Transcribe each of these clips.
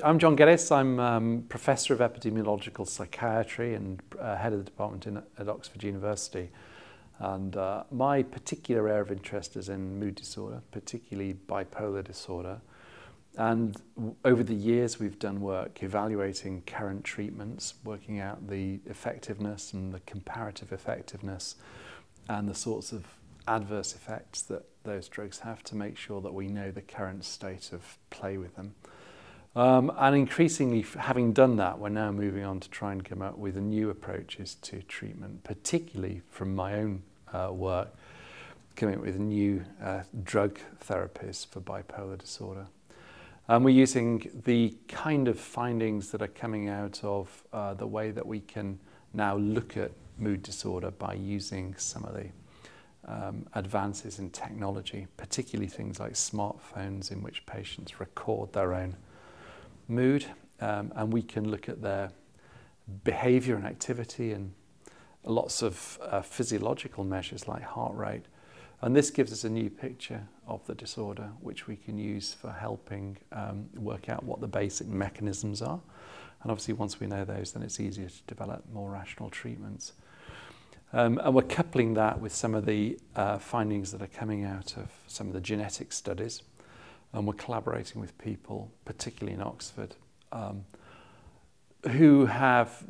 I'm John Geddes. I'm Professor of Epidemiological Psychiatry and Head of the department at Oxford University. And my particular area of interest is in mood disorder, particularly bipolar disorder. And over the years we've done work evaluating current treatments, working out the effectiveness and the comparative effectiveness and the sorts of adverse effects that those drugs have to make sure that we know the current state of play with them. And increasingly, having done that, we're now moving on to try and come up with new approaches to treatment, particularly from my own work, coming up with new drug therapies for bipolar disorder. And we're using the kind of findings that are coming out of the way that we can now look at mood disorder by using some of the advances in technology, particularly things like smartphones in which patients record their own mood, and we can look at their behavior and activity and lots of physiological measures like heart rate. And this gives us a new picture of the disorder, which we can use for helping work out what the basic mechanisms are. And obviously once we know those, then it's easier to develop more rational treatments. And we're coupling that with some of the findings that are coming out of some of the genetic studies. And we're collaborating with people, particularly in Oxford, who have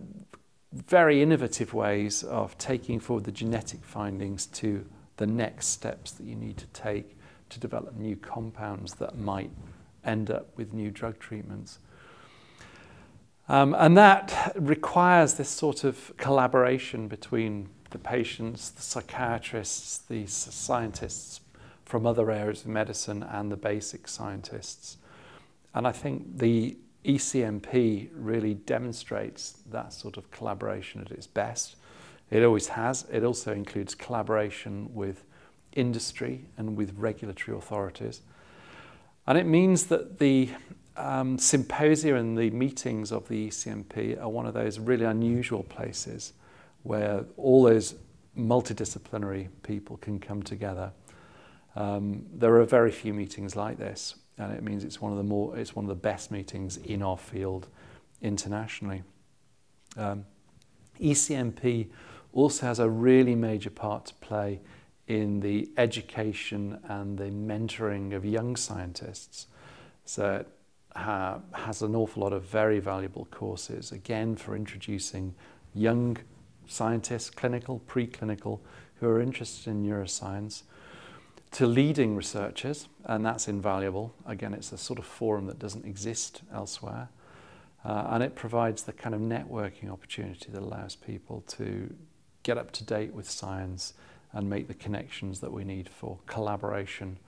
very innovative ways of taking forward the genetic findings to the next steps that you need to take to develop new compounds that might end up with new drug treatments. And that requires this sort of collaboration between the patients, the psychiatrists, the scientists from other areas of medicine and the basic scientists. And I think the ECNP really demonstrates that sort of collaboration at its best. It always has. It also includes collaboration with industry and with regulatory authorities. And it means that the symposia and the meetings of the ECNP are one of those really unusual places where all those multidisciplinary people can come together. There are very few meetings like this, and it means it's one of the best meetings in our field internationally. ECNP also has a really major part to play in the education and the mentoring of young scientists. So it has an awful lot of very valuable courses, again for introducing young scientists, clinical, preclinical, who are interested in neuroscience, to leading researchers, and that's invaluable. Again, it's a sort of forum that doesn't exist elsewhere. And it provides the kind of networking opportunity that allows people to get up to date with science and make the connections that we need for collaboration,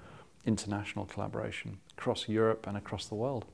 international collaboration, across Europe and across the world.